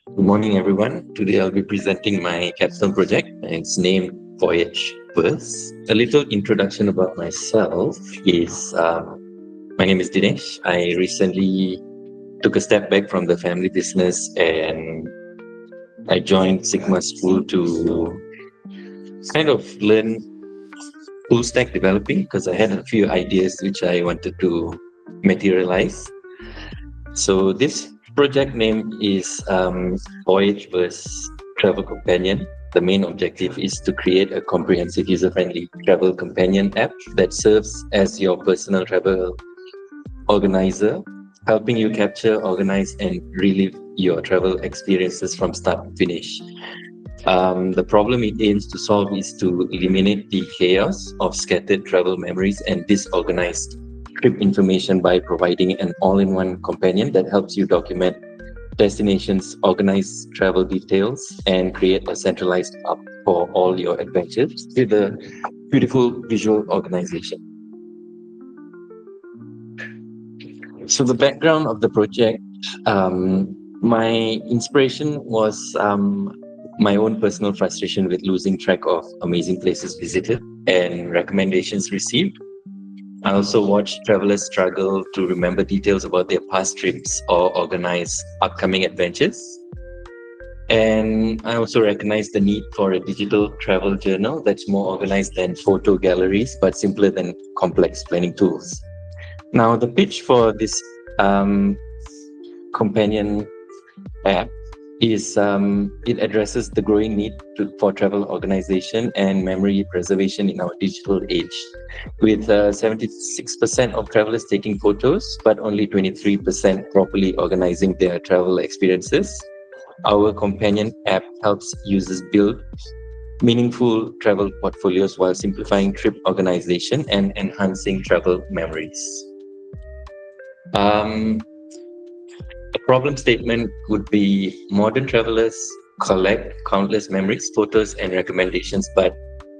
Good morning, everyone. Today I'll be presenting my capstone project. It's named VoyageVerse. A little introduction about myself is my name is Dinesh. I recently took a step back from the family business and I joined Sigma School to kind of learn full stack developing because I had a few ideas which I wanted to materialize. So this project name is VoyageVerse Travel Companion. The main objective is to create a comprehensive, user-friendly travel companion app that serves as your personal travel organizer, helping you capture, organize, and relive your travel experiences from start to finish. The problem it aims to solve is to eliminate the chaos of scattered travel memories and disorganized trip information by providing an all-in-one companion that helps you document destinations, organize travel details, and create a centralized hub for all your adventures with a beautiful visual organization. So the background of the project, my inspiration was my own personal frustration with losing track of amazing places visited and recommendations received. I also watch travelers struggle to remember details about their past trips or organize upcoming adventures. And I also recognize the need for a digital travel journal that's more organized than photo galleries, but simpler than complex planning tools. Now, the pitch for this companion app is it addresses the growing need for travel organization and memory preservation in our digital age. With 76% of travelers taking photos, but only 23% properly organizing their travel experiences, our companion app helps users build meaningful travel portfolios while simplifying trip organization and enhancing travel memories. Um, A problem statement would be modern travelers collect countless memories, photos, and recommendations, but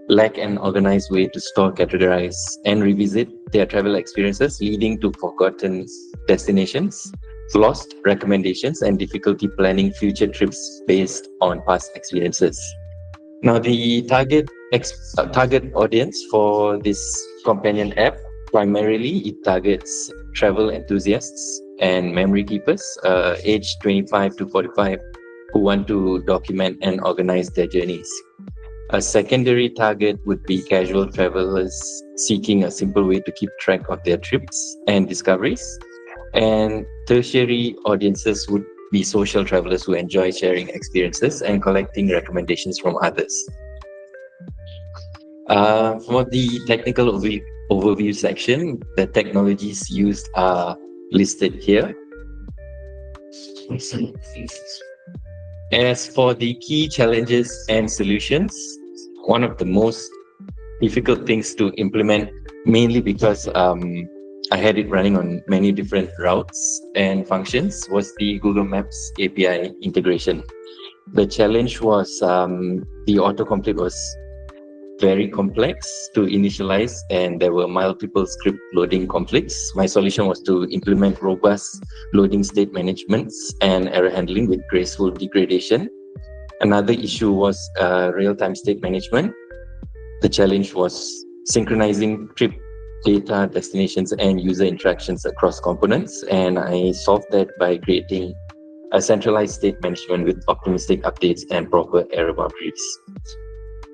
lack an organized way to store, categorize, and revisit their travel experiences, leading to forgotten destinations, lost recommendations, and difficulty planning future trips based on past experiences. Now, the target audience for this companion app, primarily it targets travel enthusiasts and memory keepers, aged 25 to 45, who want to document and organize their journeys. A secondary target would be casual travelers seeking a simple way to keep track of their trips and discoveries. And tertiary audiences would be social travelers who enjoy sharing experiences and collecting recommendations from others. For the technical overview section, the technologies used are listed here. As for the key challenges and solutions, one of the most difficult things to implement, mainly because I had it running on many different routes and functions, was the Google Maps API integration. The challenge was the autocomplete was very complex to initialize and there were multiple script loading conflicts. My solution was to implement robust loading state managements and error handling with graceful degradation. Another issue was real-time state management. The challenge was synchronizing trip data, destinations, and user interactions across components. And I solved that by creating a centralized state management with optimistic updates and proper error boundaries.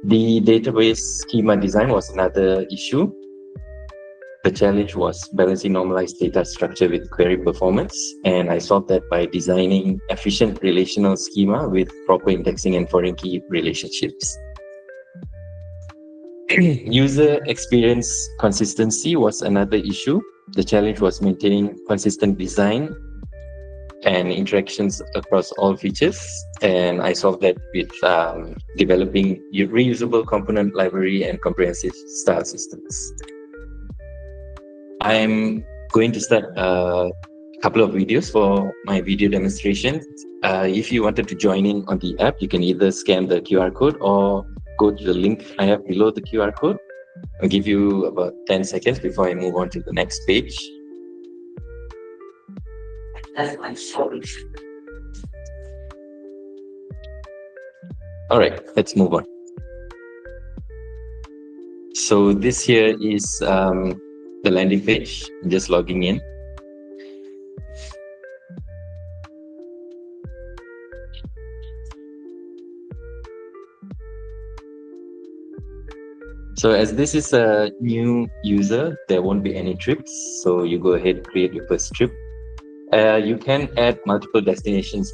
The database schema design was another issue. The challenge was balancing normalized data structure with query performance, and I solved that by designing efficient relational schema with proper indexing and foreign key relationships. User experience consistency was another issue. The challenge was maintaining consistent design and interactions across all features, and I solved that with developing reusable component library and comprehensive style systems. I'm going to start a couple of videos for my video demonstration. If you wanted to join in on the app, you can either scan the QR code or go to the link I have below the QR code. I'll give you about 10 seconds before I move on to the next page. That's my story. All right, let's move on. So this here is the landing page. I'm just logging in. So as this is a new user, there won't be any trips. So you go ahead, create your first trip. You can add multiple destinations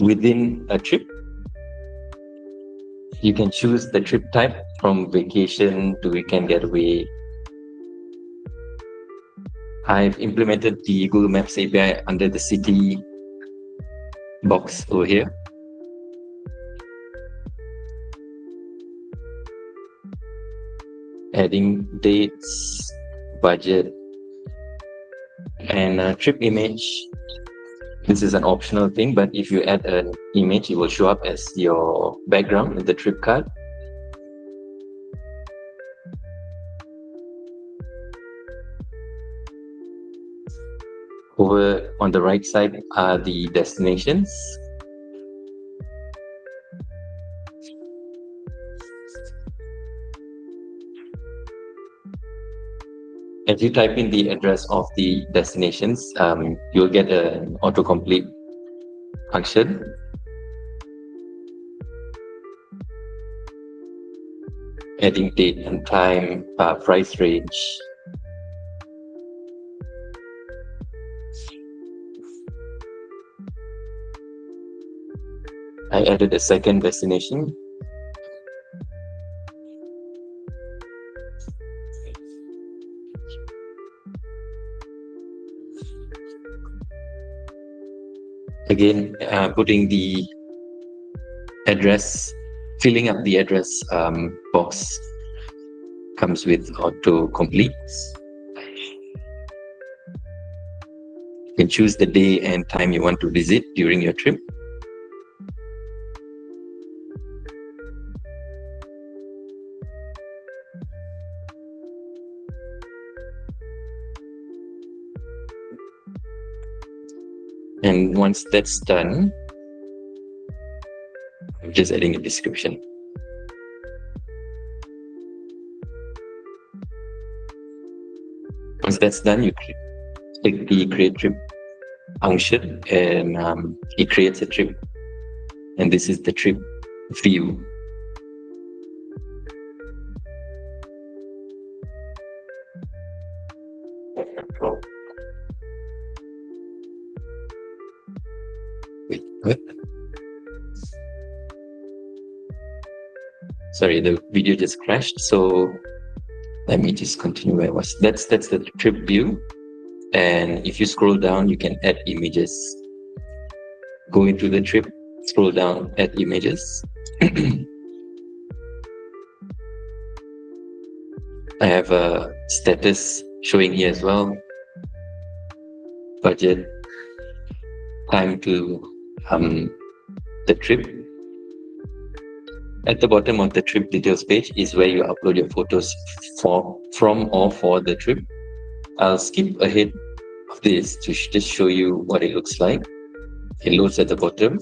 within a trip. You can choose the trip type from vacation to weekend getaway. I've implemented the Google Maps API under the city box over here. Adding dates, budget, and a trip image. This is an optional thing, but if you add an image, it will show up as your background in the trip card. Over on the right side are the destinations. If you type in the address of the destinations, you'll get an autocomplete function. Adding date and time, price range. I added a second destination. Again, putting the address, filling up the address box comes with autocomplete. You can choose the day and time you want to visit during your trip. And once that's done, I'm just adding a description. Once that's done, you click the create trip function and it creates a trip. And this is the trip view. Wait, what? Sorry, the video just crashed. So let me just continue where I was. That's the trip view. And if you scroll down, you can add images. Go into the trip, scroll down, add images. I have a status showing here as well. Budget, time to the trip. At the bottom of the trip details page is where you upload your photos from or for the trip. I'll skip ahead of this to just show you what it looks like. It loads at the bottom.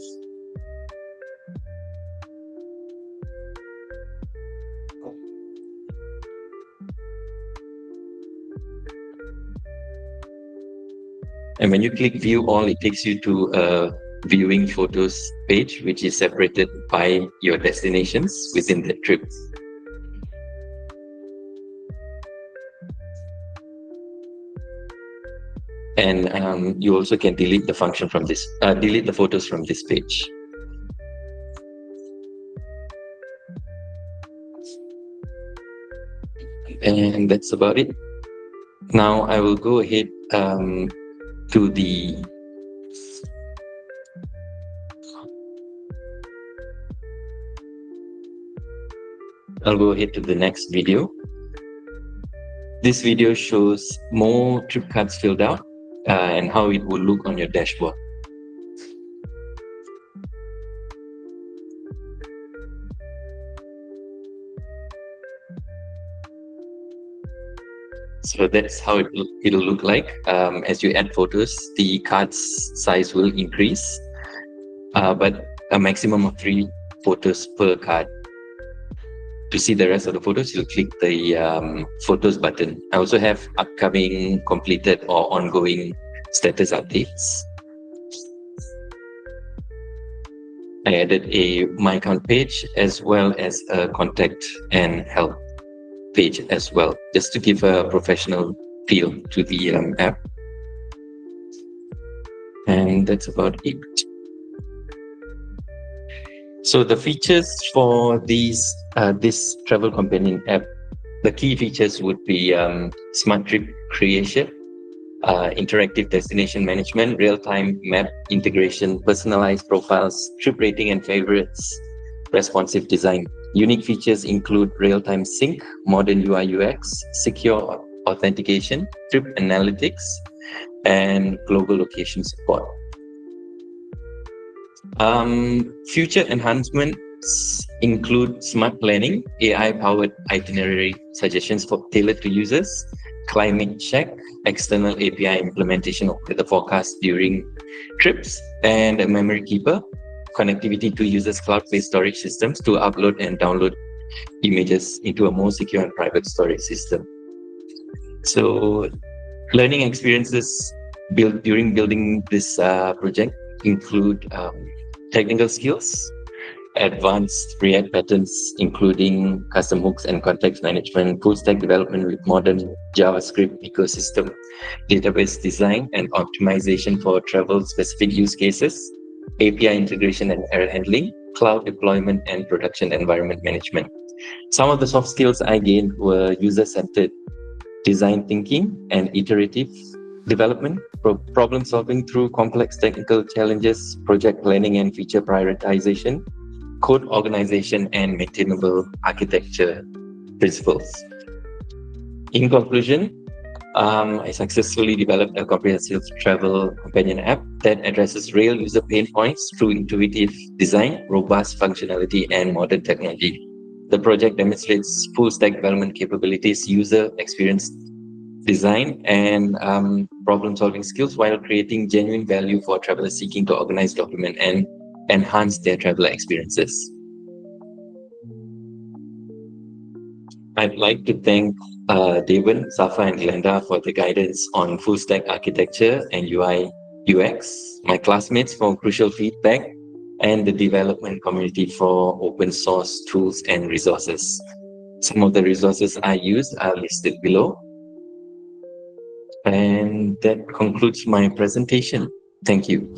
And when you click view all, it takes you to a viewing photos page, which is separated by your destinations within the trip. And you also can delete the function from this, delete the photos from this page. And that's about it. Now I will go ahead to the I'll go ahead to the next video. This video shows more trip cards filled out and how it will look on your dashboard. So that's how it'll look like. As you add photos, the card's size will increase, but a maximum of 3 photos per card. To see the rest of the photos, you'll click the photos button. I also have upcoming, completed, or ongoing status updates. I added a My Account page as well as a contact and help page as well, just to give a professional feel to the app. And that's about it. So the features for this travel companion app, the key features would be smart trip creation, interactive destination management, real-time map integration, personalized profiles, trip rating and favorites, responsive design. Unique features include real-time sync, modern UI UX, secure authentication, trip analytics, and global location support. Future enhancements include smart planning, AI-powered itinerary suggestions tailored to users, climate check, external API implementation of weather forecast during trips, and a memory keeper, connectivity to users' cloud-based storage systems to upload and download images into a more secure and private storage system. So, learning experiences built during building this project include technical skills, advanced React patterns, including custom hooks and context management, full stack development with modern JavaScript ecosystem, database design and optimization for travel specific use cases, API integration and error handling, cloud deployment and production environment management. Some of the soft skills I gained were user-centered design thinking and iterative development, problem solving through complex technical challenges, project planning and feature prioritization, code organization, and maintainable architecture principles. In conclusion, I successfully developed a comprehensive travel companion app that addresses real user pain points through intuitive design, robust functionality, and modern technology. The project demonstrates full stack development capabilities, user experience design, and problem-solving skills while creating genuine value for travelers seeking to organize, document, and enhance their traveler experiences. I'd like to thank Devon, Safa, and Glenda for the guidance on full-stack architecture and UI UX, my classmates for crucial feedback, and the development community for open source tools and resources. Some of the resources I use are listed below. And that concludes my presentation. Thank you.